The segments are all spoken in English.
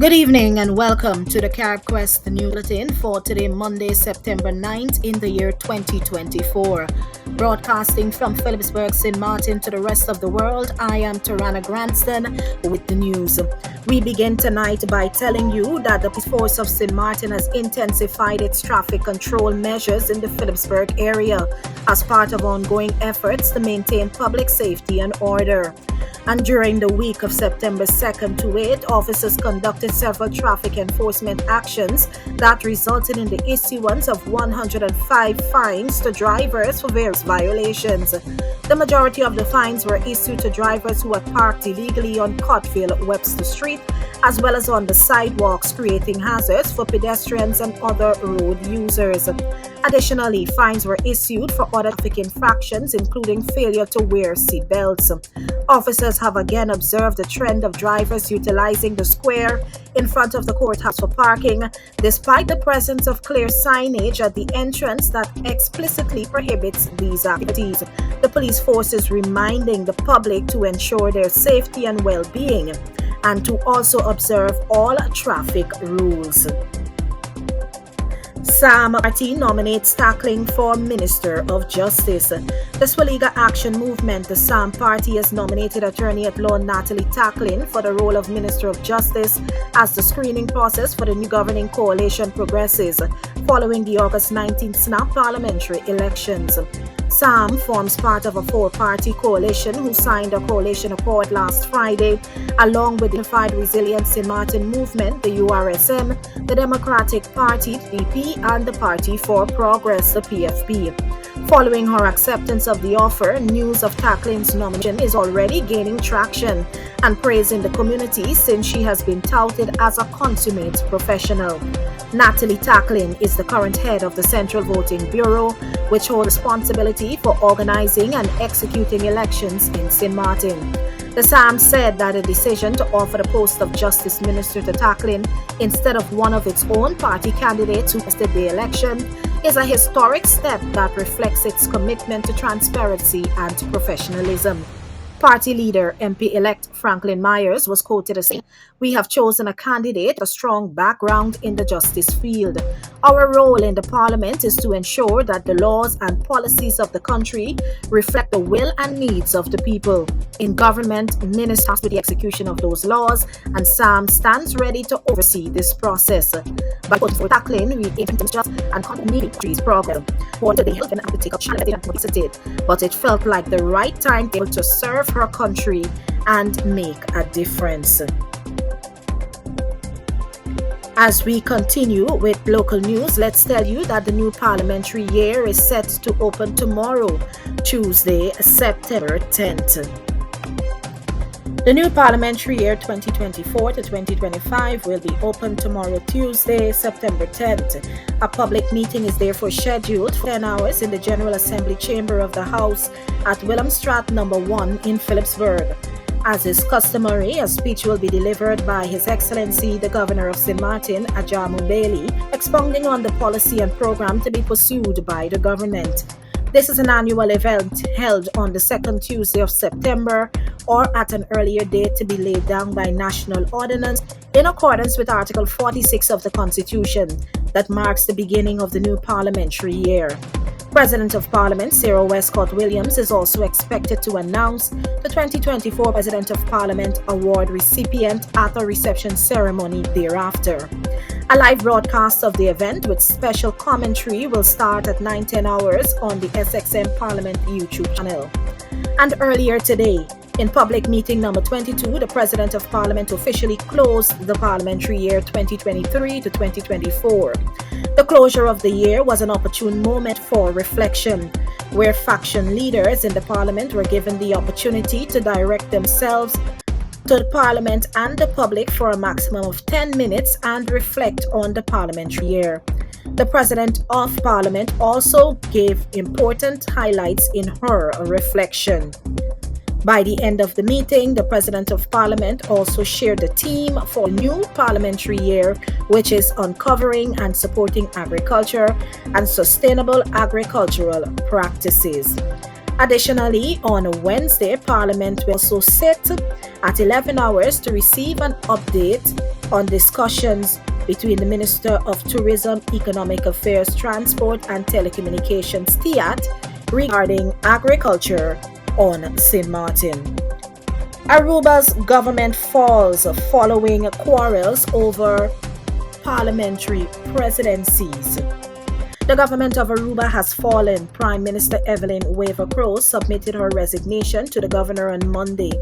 Good evening and welcome to the CaribQuest News Bulletin for today, Monday, September 9th in the year 2024. Broadcasting from Phillipsburg, St. Martin to the rest of the world, I am Tarana Granston with the news. We begin tonight by telling you that the police force of St. Martin has intensified its traffic control measures in the Phillipsburg area as part of ongoing efforts to maintain public safety and order. And during the week of September 2nd to 8th, officers conducted several traffic enforcement actions that resulted in the issuance of 105 fines to drivers for various violations. The majority of the fines were issued to drivers who had parked illegally on Cottville-Webster Street, as well as on the sidewalks, creating hazards for pedestrians and other road users. Additionally, fines were issued for other traffic infractions, including failure to wear seat belts. Officers have again observed a trend of drivers utilizing the square in front of the courthouse for parking, despite the presence of clear signage at the entrance that explicitly prohibits these activities. The police force is reminding the public to ensure their safety and well-being and to also observe all traffic rules. Sam Party nominates Tackling for Minister of Justice. The Swaliga Action Movement, the SAM Party, has nominated attorney-at-law Natalie Tackling for the role of Minister of Justice as the screening process for the new governing coalition progresses following the August 19th snap parliamentary elections. SAM forms part of a four-party coalition who signed a coalition accord last Friday, along with the Unified Resilience St. Martin Movement, the URSM, the Democratic Party, DP, and the Party for Progress, the PFP. Following her acceptance of the offer, news of Tackling's nomination is already gaining traction and praise in the community since she has been touted as a consummate professional. Natalie Tackling is the current head of the Central Voting Bureau, which holds responsibility for organizing and executing elections in St. Martin. The SAM said that a decision to offer the post of Justice Minister to Tackling instead of one of its own party candidates who contested the election is a historic step that reflects its commitment to transparency and professionalism. Party leader MP-elect Franklin Myers was quoted as saying, "We have chosen a candidate with a strong background in the justice field. Our role in the parliament is to ensure that the laws and policies of the country reflect the will and needs of the people. In government, ministers with the execution of those laws, and SAM stands ready to oversee this process." By voting for Tackling, we aim to just and continue to increase progress. What they helped and to take up challenge and publicity, but it felt like the right time to serve her country and make a difference. As we continue with local news, let's tell you that the new parliamentary year is set to open tomorrow, Tuesday, September 10th. The new parliamentary year 2024 to 2025 will be open tomorrow, Tuesday, September 10th. A public meeting is therefore scheduled for 10 hours in the General Assembly Chamber of the House at Willemstraat No. 1 in Phillipsburg. As is customary, a speech will be delivered by His Excellency the Governor of St. Martin, Ajamu Bailey, expounding on the policy and program to be pursued by the government. This is an annual event held on the second Tuesday of September or at an earlier date to be laid down by national ordinance in accordance with Article 46 of the Constitution that marks the beginning of the new parliamentary year. President of Parliament Cyril Westcott Williams is also expected to announce the 2024 President of Parliament Award recipient at a reception ceremony thereafter. A live broadcast of the event with special commentary will start at 9:10 hours on the SXM Parliament YouTube channel. And earlier today, in public meeting number 22, the President of Parliament officially closed the parliamentary year 2023 to 2024. The closure of the year was an opportune moment for reflection, where faction leaders in the Parliament were given the opportunity to direct themselves to the Parliament and the public for a maximum of 10 minutes and reflect on the parliamentary year. The President of Parliament also gave important highlights in her reflection. By the end of the meeting, the President of Parliament also shared the theme for the new parliamentary year, which is uncovering and supporting agriculture and sustainable agricultural practices. Additionally, on Wednesday, Parliament will also sit at 11 hours to receive an update on discussions between the Minister of Tourism, Economic Affairs, Transport and Telecommunications (TIAT) regarding agriculture on St. Martin. Aruba's government falls following quarrels over parliamentary presidencies. The government of Aruba has fallen. Prime Minister Evelyn Weaver-Crose submitted her resignation to the governor on Monday.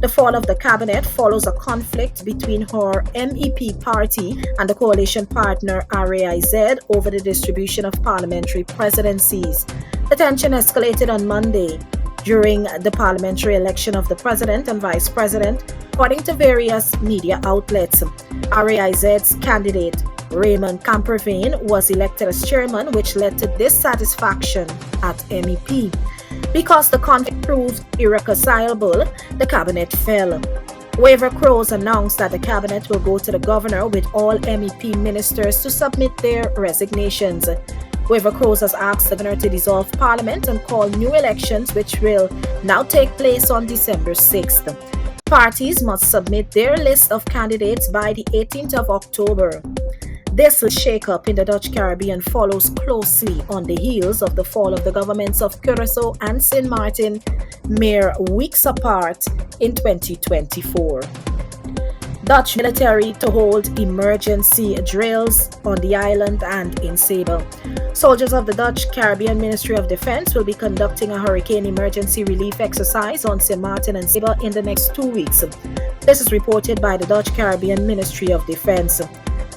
The fall of the cabinet follows a conflict between her MEP party and the coalition partner RAIZ over the distribution of parliamentary presidencies. The tension escalated on Monday during the parliamentary election of the president and vice president, according to various media outlets. RAIZ's candidate Raymond Camperveen was elected as chairman, which led to dissatisfaction at MEP. Because the conflict proved irreconcilable, the cabinet fell. Weaver-Crose announced that the cabinet will go to the governor with all MEP ministers to submit their resignations. Weaver-Crose has asked the governor to dissolve parliament and call new elections, which will now take place on December 6th. Parties must submit their list of candidates by the 18th of October. This shake-up in the Dutch Caribbean follows closely on the heels of the fall of the governments of Curaçao and St. Martin mere weeks apart in 2024. Dutch military to hold emergency drills on the island and in Sable. Soldiers of the Dutch Caribbean Ministry of Defense will be conducting a hurricane emergency relief exercise on St. Martin and Sable in the next 2 weeks. This is reported by the Dutch Caribbean Ministry of Defense.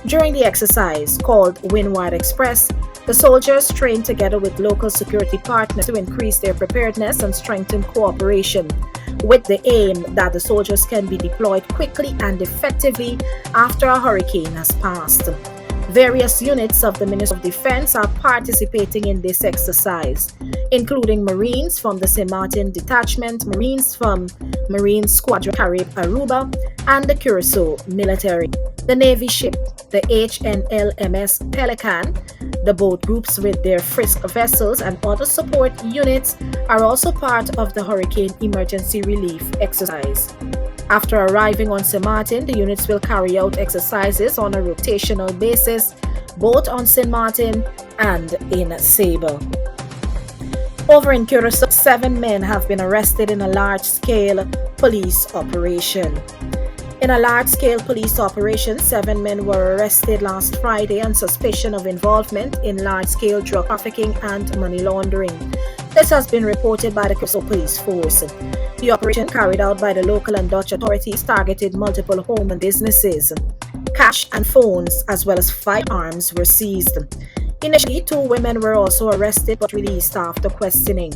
During the exercise, called Windward Express, the soldiers trained together with local security partners to increase their preparedness and strengthen cooperation, with the aim that the soldiers can be deployed quickly and effectively after a hurricane has passed. Various units of the Ministry of Defense are participating in this exercise, including Marines from the St. Martin Detachment, Marines from Marine Squadron Carib Aruba, and the Curaçao military. The Navy ship, the HNLMS Pelican, the boat groups with their Frisk vessels and other support units are also part of the hurricane emergency relief exercise. After arriving on St. Martin, the units will carry out exercises on a rotational basis, both on St. Martin and in Sable. Over in Curaçao, 7 men have been arrested in a large-scale police operation. In a large-scale police operation, 7 men were arrested last Friday on suspicion of involvement in large-scale drug trafficking and money laundering. This has been reported by the Curaçao Police Force. The operation, carried out by the local and Dutch authorities, targeted multiple home and businesses. Cash and phones, as well as firearms, were seized. Initially, 2 women were also arrested but released after questioning.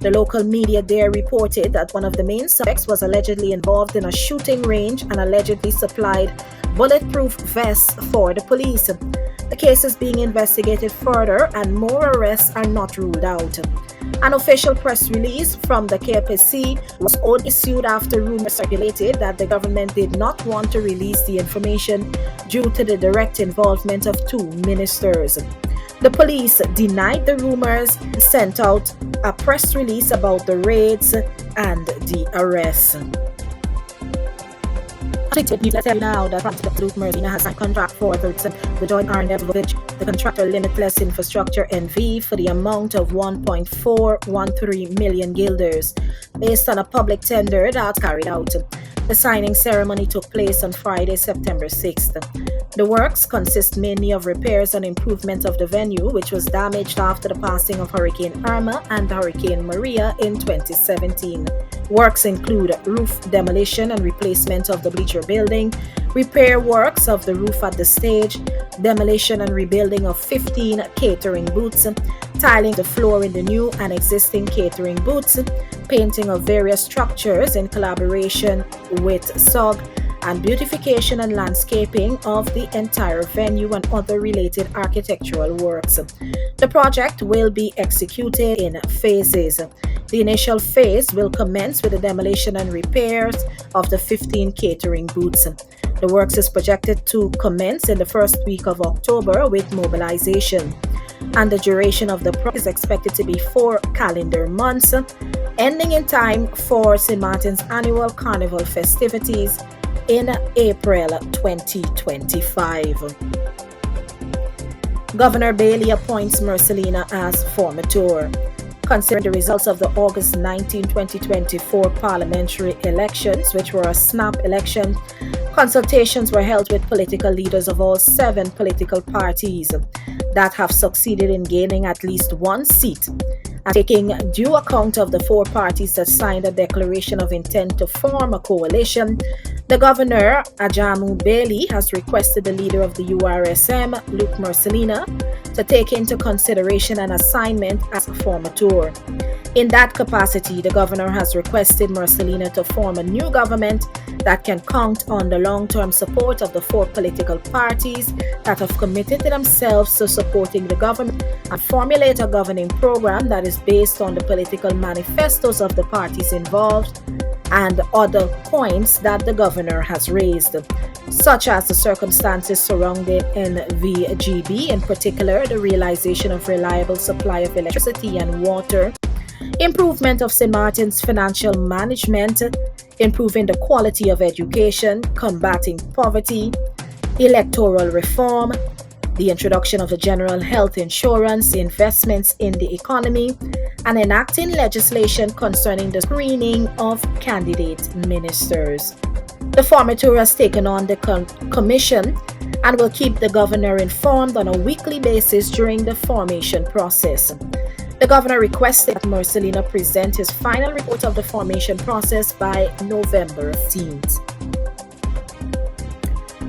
The local media there reported that one of the main suspects was allegedly involved in a shooting range and allegedly supplied bulletproof vests for the police. The case is being investigated further and more arrests are not ruled out. An official press release from the KPC was issued after rumors circulated that the government did not want to release the information due to the direct involvement of 2 ministers. The police denied the rumors and sent out a press release about the raids and the arrests. Let's tell you now that Group Merlina has signed a contract for the joint R&D Village, the contractor Limitless Infrastructure NV, for the amount of 1.413 million guilders, based on a public tender that's carried out. The signing ceremony took place on Friday, September 6th. The works consist mainly of repairs and improvement of the venue, which was damaged after the passing of Hurricane Irma and Hurricane Maria in 2017. Works include roof demolition and replacement of the bleacher building, repair works of the roof at the stage, demolition and rebuilding of 15 catering booths, tiling the floor in the new and existing catering booths, painting of various structures in collaboration with SOG, and beautification and landscaping of the entire venue and other related architectural works. The project will be executed in phases. The initial phase will commence with the demolition and repairs of the 15 catering booths. The works is projected to commence in the first week of October with mobilization. and the duration of the project is expected to be 4 calendar months, ending in time for St. Martin's annual carnival festivities in April 2025. Governor Bailey appoints Mercelina as formateur. Considering the results of the August 19, 2024 parliamentary elections, which were a snap election, consultations were held with political leaders of all 7 political parties that have succeeded in gaining at least 1 seat. And taking due account of the 4 parties that signed a declaration of intent to form a coalition, the governor, Ajamu Bailey, has requested the leader of the URSM, Luke Mercelina, to take into consideration an assignment as a formateur. In that capacity, the governor has requested Mercelina to form a new government that can count on the long-term support of the 4 political parties that have committed themselves to supporting the government and formulate a governing program that is based on the political manifestos of the parties involved and other points that the governor has raised, such as the circumstances surrounding NVGB, in particular the realization of reliable supply of electricity and water, improvement of St. Martin's financial management, improving the quality of education, combating poverty, electoral reform, the introduction of the general health insurance, investments in the economy, and enacting legislation concerning the screening of candidate ministers. The formateur has taken on the commission and will keep the governor informed on a weekly basis during the formation process. The governor requested that Mercelina present his final report of the formation process by November 15th.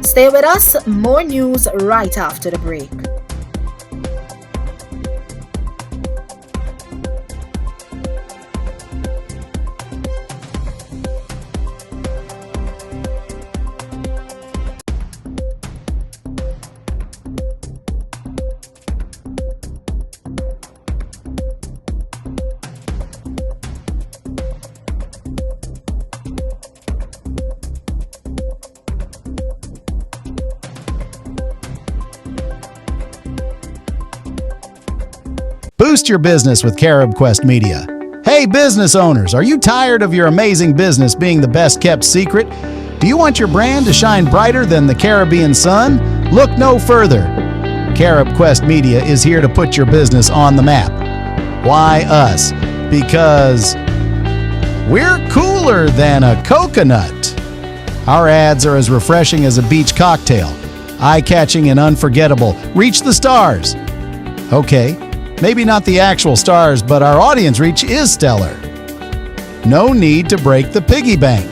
Stay with us, more news right after the break. Boost your business with CaribQuest Media. Hey business owners, are you tired of your amazing business being the best kept secret? Do you want your brand to shine brighter than the Caribbean sun? Look no further. CaribQuest Media is here to put your business on the map. Why us? Because we're cooler than a coconut. Our ads are as refreshing as a beach cocktail, eye-catching and unforgettable. Reach the stars. Okay. Maybe not the actual stars, but our audience reach is stellar. No need to break the piggy bank.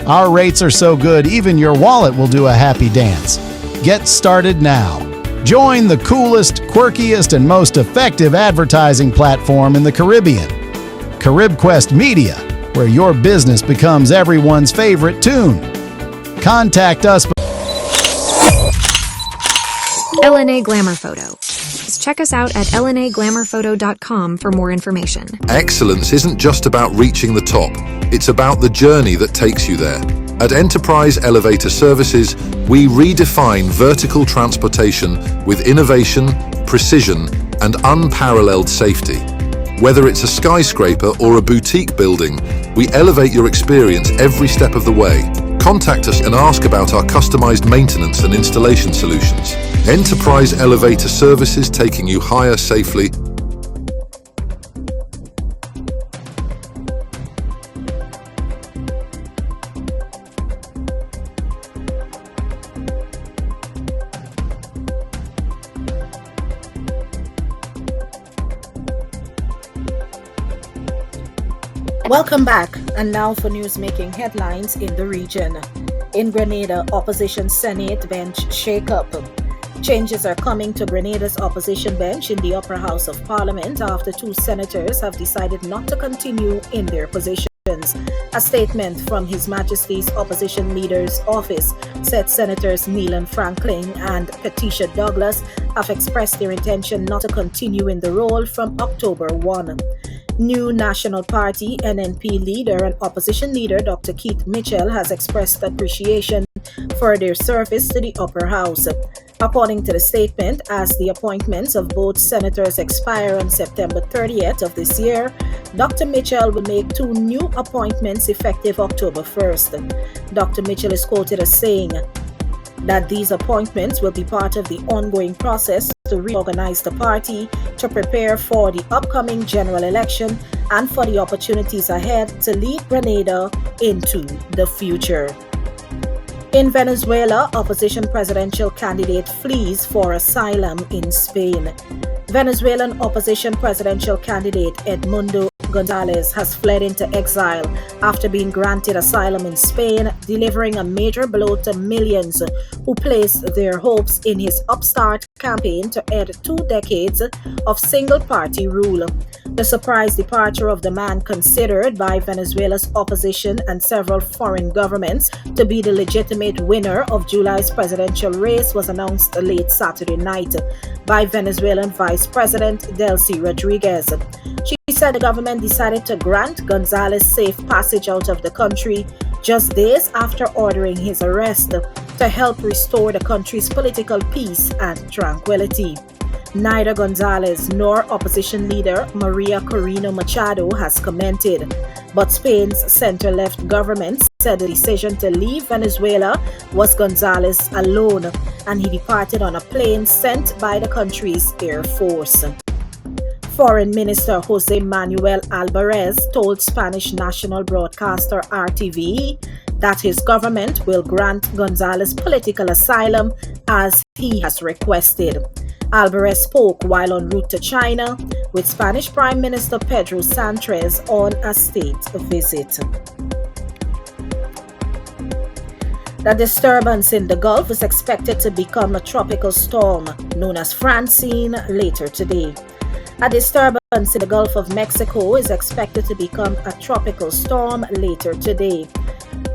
Our rates are so good, even your wallet will do a happy dance. Get started now. Join the coolest, quirkiest, and most effective advertising platform in the Caribbean. CaribQuest Media, where your business becomes everyone's favorite tune. Contact us. LNA Glamour Photo. Check us out at lnaglamourphoto.com for more information. Excellence isn't just about reaching the top, it's about the journey that takes you there. At Enterprise Elevator Services, we redefine vertical transportation with innovation, precision, and unparalleled safety. Whether it's a skyscraper or a boutique building, we elevate your experience every step of the way. Contact us and ask about our customized maintenance and installation solutions. Enterprise Elevator Services, taking you higher safely. Welcome back, and now for news making headlines in the region. In Grenada, opposition Senate bench shake-up. Changes are coming to Grenada's opposition bench in the upper house of parliament after 2 senators have decided not to continue in their positions. A statement from His Majesty's Opposition Leader's Office said Senators Neelan Franklin and Patricia Douglas have expressed their intention not to continue in the role from October 1. New National Party NNP leader and opposition leader Dr. Keith Mitchell has expressed appreciation for their service to the upper house. According to the statement, as the appointments of both senators expire on September 30th of this year, Dr. Mitchell will make 2 new appointments effective October 1st. Dr. Mitchell is quoted as saying that these appointments will be part of the ongoing process to reorganize the party to prepare for the upcoming general election and for the opportunities ahead to lead Grenada into the future. In Venezuela, opposition presidential candidate flees for asylum in Spain. Venezuelan opposition presidential candidate Edmundo Gonzalez has fled into exile after being granted asylum in Spain, delivering a major blow to millions who placed their hopes in his upstart campaign to end 2 decades of single-party rule. The surprise departure of the man considered by Venezuela's opposition and several foreign governments to be the legitimate winner of July's presidential race was announced late Saturday night by Venezuelan Vice President Delcy Rodriguez. She said the government decided to grant Gonzalez safe passage out of the country just days after ordering his arrest to help restore the country's political peace and tranquility. Neither Gonzalez nor opposition leader Maria Corina Machado has commented, but Spain's center-left government said the decision to leave Venezuela was Gonzalez alone, and he departed on a plane sent by the country's Air Force. Foreign Minister Jose Manuel Alvarez told Spanish national broadcaster RTV that his government will grant Gonzalez political asylum as he has requested. Alvarez spoke while en route to China with Spanish Prime Minister Pedro Sanchez on a state visit. The disturbance in the Gulf is expected to become a tropical storm known as Francine later today. A disturbance in the Gulf of Mexico is expected to become a tropical storm later today.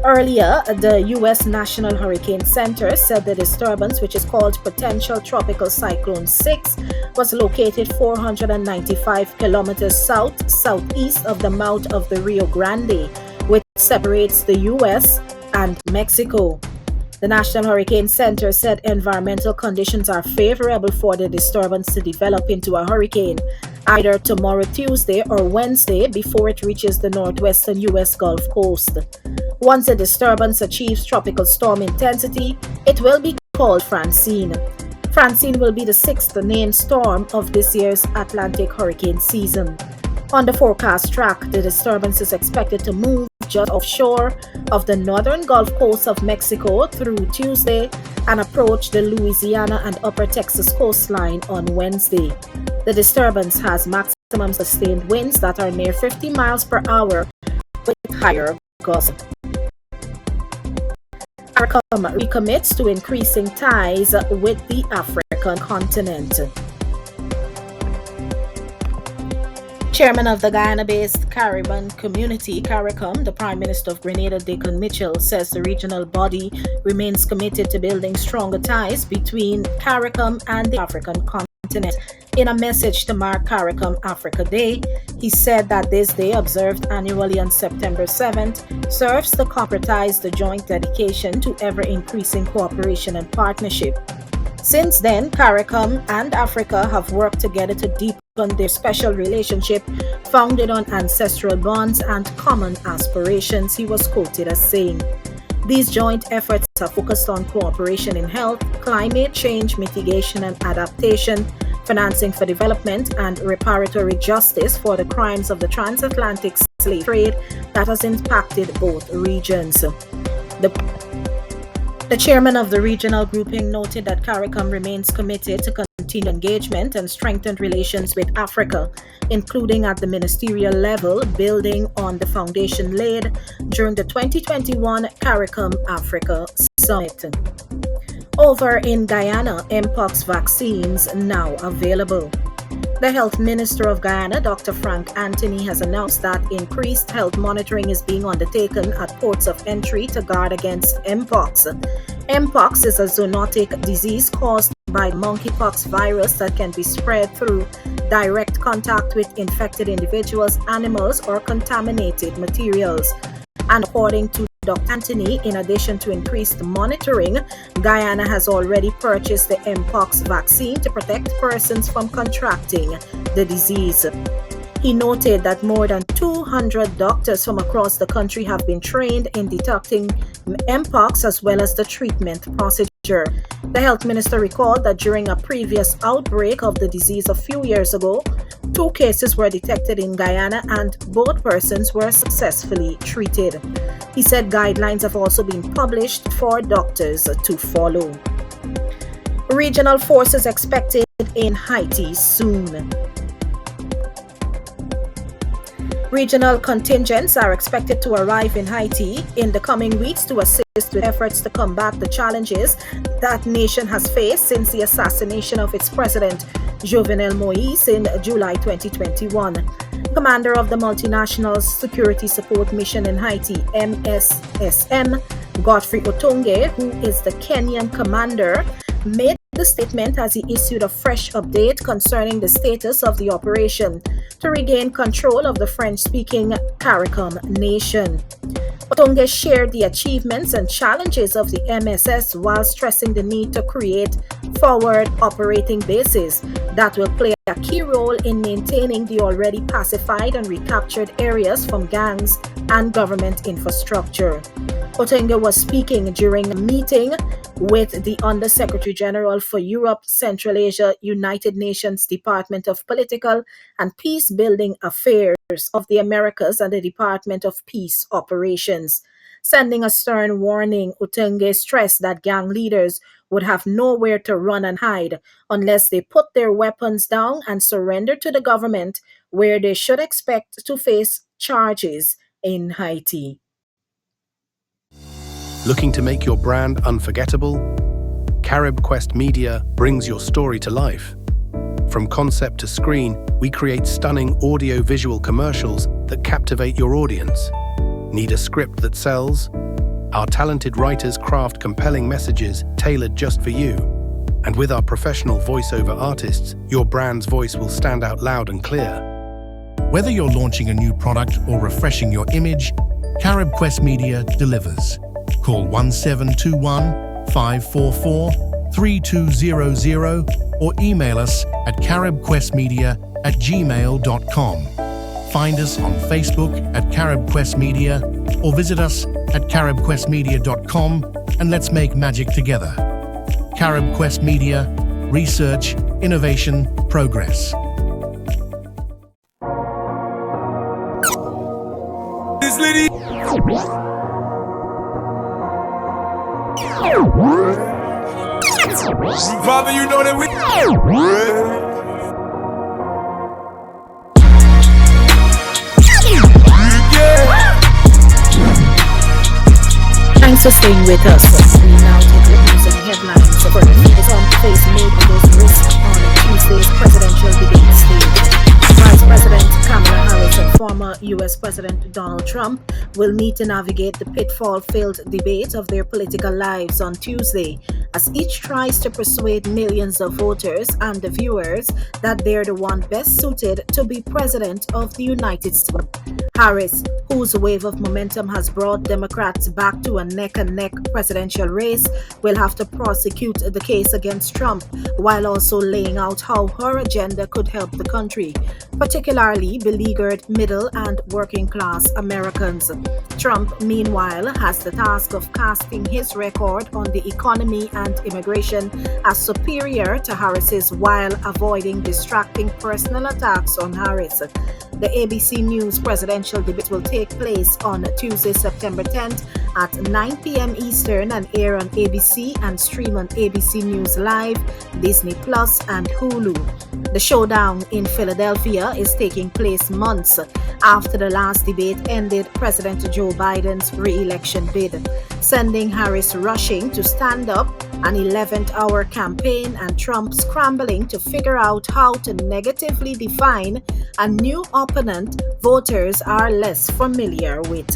Earlier, the U.S. National Hurricane Center said the disturbance, which is called Potential Tropical Cyclone 6, was located 495 kilometers southeast of the mouth of the Rio Grande, which separates the U.S. and Mexico. The National Hurricane Center said environmental conditions are favorable for the disturbance to develop into a hurricane either tomorrow Tuesday or Wednesday before it reaches the northwestern U.S. Gulf Coast. Once the disturbance achieves tropical storm intensity, it will be called Francine. Francine will be the 6th named storm of this year's Atlantic hurricane season. On the forecast track, the disturbance is expected to move just offshore of the northern Gulf Coast of Mexico through Tuesday and approach the Louisiana and Upper Texas coastline on Wednesday. The disturbance has maximum sustained winds that are near 50 miles per hour with higher gusts. CARICOM recommits to increasing ties with the African continent. Chairman of the Guyana-based Caribbean Community, CARICOM, the Prime Minister of Grenada, Dickon Mitchell, says the regional body remains committed to building stronger ties between CARICOM and the African continent. In a message to mark CARICOM Africa Day, he said that this day, observed annually on September 7th, serves to concretize the joint dedication to ever-increasing cooperation and partnership. Since then, CARICOM and Africa have worked together to deepen their special relationship founded on ancestral bonds and common aspirations, he was quoted as saying. These joint efforts are focused on cooperation in health, climate change mitigation and adaptation, financing for development, and reparatory justice for the crimes of the transatlantic slave trade that has impacted both regions. The chairman of the regional grouping noted that CARICOM remains committed to continued engagement and strengthened relations with Africa, including at the ministerial level, building on the foundation laid during the 2021 CARICOM Africa Summit. Over in Guyana, Mpox vaccines now available. The Health Minister of Guyana, Dr. Frank Anthony, has announced that increased health monitoring is being undertaken at ports of entry to guard against Mpox. Mpox is a zoonotic disease caused by monkeypox virus that can be spread through direct contact with infected individuals, animals, or contaminated materials. And according to Dr. Anthony, in addition to increased monitoring, Guyana has already purchased the Mpox vaccine to protect persons from contracting the disease. He noted that more than 200 doctors from across the country have been trained in detecting Mpox as well as the treatment procedure. The health minister recalled that during a previous outbreak of the disease a few years ago, 2 cases were detected in Guyana and both persons were successfully treated. He said guidelines have also been published for doctors to follow. Regional forces expected in Haiti soon. Regional contingents are expected to arrive in Haiti in the coming weeks to assist with efforts to combat the challenges that nation has faced since the assassination of its president, Jovenel Moïse, in July 2021. Commander of the Multinational Security Support Mission in Haiti, MSSM, Godfrey Otonge, who is the Kenyan commander, made the statement as he issued a fresh update concerning the status of the operation to regain control of the French-speaking CARICOM nation. Otonge shared the achievements and challenges of the MSS while stressing the need to create forward operating bases that will play a key role in maintaining the already pacified and recaptured areas from gangs and government infrastructure. Otonge was speaking during a meeting with the Undersecretary General for Europe, Central Asia, United Nations Department of Political and Peace-Building Affairs of the Americas and the Department of Peace Operations. Sending a stern warning, Otonge stressed that gang leaders would have nowhere to run and hide unless they put their weapons down and surrender to the government, where they should expect to face charges in Haiti. Looking to make your brand unforgettable? CaribQuest Media brings your story to life. From concept to screen, we create stunning audio-visual commercials that captivate your audience. Need a script that sells? Our talented writers craft compelling messages tailored just for you. And with our professional voiceover artists, your brand's voice will stand out loud and clear. Whether you're launching a new product or refreshing your image, CaribQuest Media delivers. Call 1721-544-3200 or email us at caribquestmedia@gmail.com. Find us on Facebook at CaribQuest Media or visit us at caribquestmedia.com and let's make magic together. CaribQuest Media, research, innovation, progress. Father, you know that we. Thanks for staying with us. We now take the news and headlines for the face made on those risks on Tuesday's presidential debate stage. Vice President Kamala Harris and former U.S. President Donald Trump will need to navigate the pitfall-filled debate of their political lives on Tuesday, as each tries to persuade millions of voters and the viewers that they're the one best suited to be president of the United States. Harris, whose wave of momentum has brought Democrats back to a neck-and-neck presidential race, will have to prosecute the case against Trump while also laying out how her agenda could help the country, particularly beleaguered middle and working-class Americans. Trump, meanwhile, has the task of casting his record on the economy and immigration as superior to Harris's while avoiding distracting personal attacks on Harris. The ABC News presidential debate will take place on Tuesday, September 10th at 9 p.m. Eastern and air on ABC and stream on ABC News Live, Disney Plus, and Hulu. The showdown in Philadelphia is taking place months after the last debate ended President Joe Biden's re-election bid, sending Harris rushing to stand up an 11th-hour campaign and Trump scrambling to figure out how to negatively define a new opponent voters are less familiar with.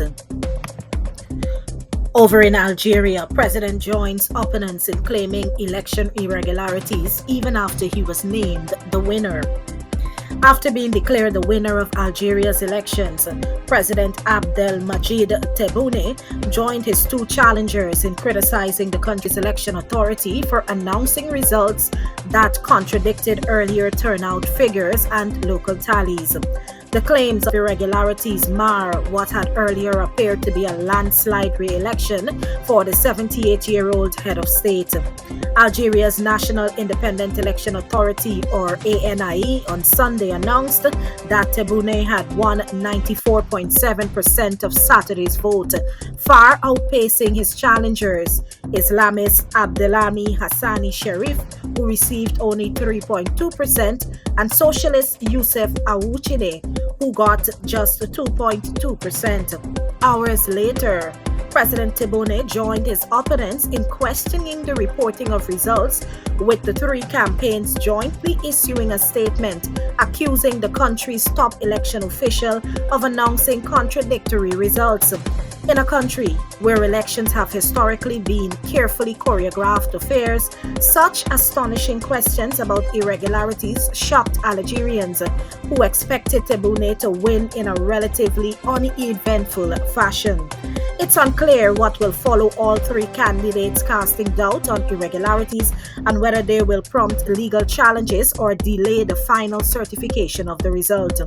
Over in Algeria, President joins opponents in claiming election irregularities even after he was named the winner. After being declared the winner of Algeria's elections, President Abdelmadjid Tebboune joined his two challengers in criticizing the country's election authority for announcing results that contradicted earlier turnout figures and local tallies. The claims of irregularities mar what had earlier appeared to be a landslide re-election for the 78-year-old head of state. Algeria's National Independent Election Authority, or ANIE, on Sunday announced that Tebboune had won 94.7% of Saturday's vote, far outpacing his challengers, Islamist Abdelhami Hassani Sherif, who received only 3.2%, and Socialist Youssef Aouchine, who got just 2.2%. Hours later, President Tebboune joined his opponents in questioning the reporting of results, with the three campaigns jointly issuing a statement accusing the country's top election official of announcing contradictory results. In a country where elections have historically been carefully choreographed affairs, such astonishing questions about irregularities shocked Algerians, who expected Tebboune to win in a relatively uneventful fashion. It's unclear what will follow all three candidates, casting doubt on irregularities and whether they will prompt legal challenges or delay the final certification of the result.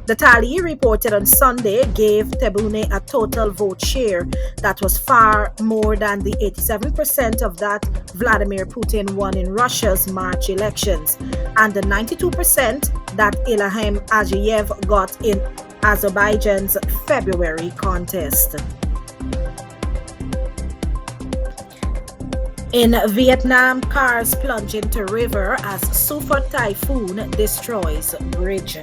The tally reported on Sunday gave Tebboune a total vote share that was far more than the 87% of that Vladimir Putin won in Russia's March elections, and the 92% that Ilham Aliyev got in Azerbaijan's February contest. In Vietnam, cars plunge into river as super typhoon destroys bridge.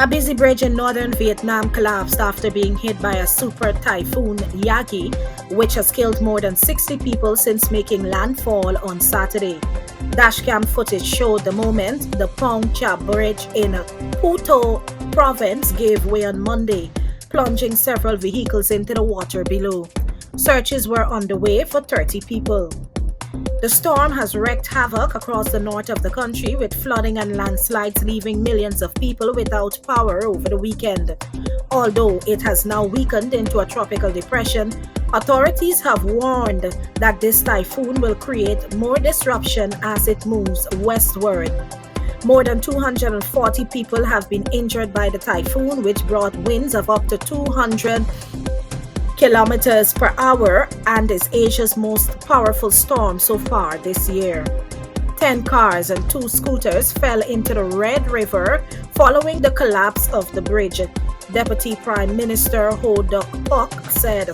A busy bridge in northern Vietnam collapsed after being hit by a super typhoon Yagi, which has killed more than 60 people since making landfall on Saturday. Dashcam footage showed the moment the Pong Cha Bridge in Phu province gave way on Monday, plunging several vehicles into the water below. Searches were underway for 30 people. The storm has wreaked havoc across the north of the country, with flooding and landslides leaving millions of people without power over the weekend. Although it has now weakened into a tropical depression, authorities have warned that this typhoon will create more disruption as it moves westward. More than 240 people have been injured by the typhoon, which brought winds of up to 200 kilometers per hour and is Asia's most powerful storm so far this year. 10 cars and 2 scooters fell into the Red River following the collapse of the bridge, Deputy Prime Minister Ho Duk-Pok said.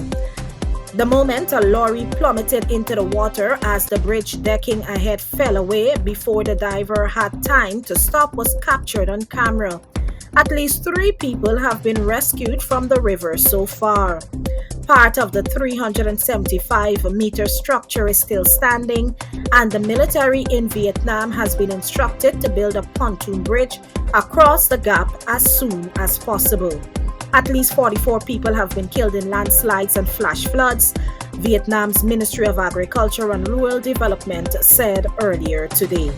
The moment a lorry plummeted into the water as the bridge decking ahead fell away before the diver had time to stop was captured on camera. At least 3 people have been rescued from the river so far. Part of the 375-meter structure is still standing, and the military in Vietnam has been instructed to build a pontoon bridge across the gap as soon as possible. At least 44 people have been killed in landslides and flash floods, Vietnam's Ministry of Agriculture and Rural Development said earlier today.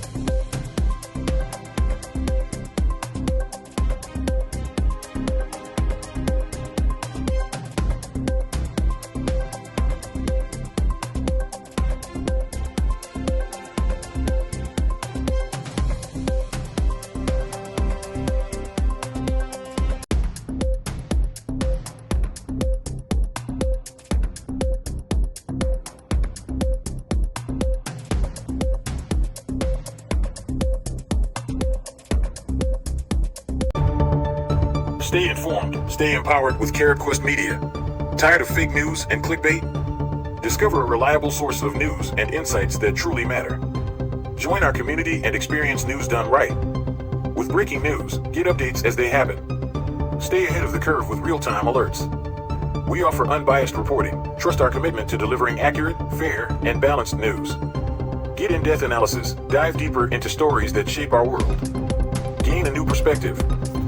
Stay informed, stay empowered with CaribQuest Media. Tired of fake news and clickbait? Discover a reliable source of news and insights that truly matter. Join our community and experience news done right. With breaking news, get updates as they happen. Stay ahead of the curve with real-time alerts. We offer unbiased reporting. Trust our commitment to delivering accurate, fair, and balanced news. Get in-depth analysis. Dive deeper into stories that shape our world. Gain a new perspective.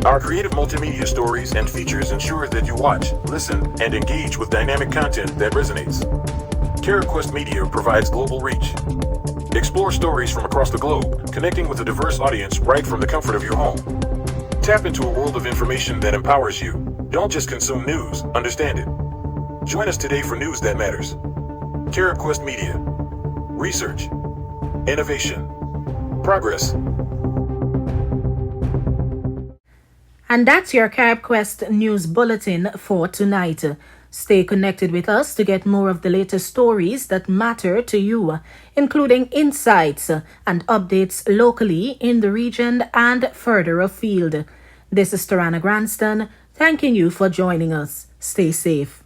Our creative multimedia stories and features ensure that you watch, listen, and engage with dynamic content that resonates. CaribQuest Media provides global reach. Explore stories from across the globe, connecting with a diverse audience right from the comfort of your home. Tap into a world of information that empowers you. Don't just consume news, understand it. Join us today for news that matters. CaribQuest Media. Research. Innovation. Progress. And that's your CaribQuest News Bulletin for tonight. Stay connected with us to get more of the latest stories that matter to you, including insights and updates locally in the region and further afield. This is Tarana Granston, thanking you for joining us. Stay safe.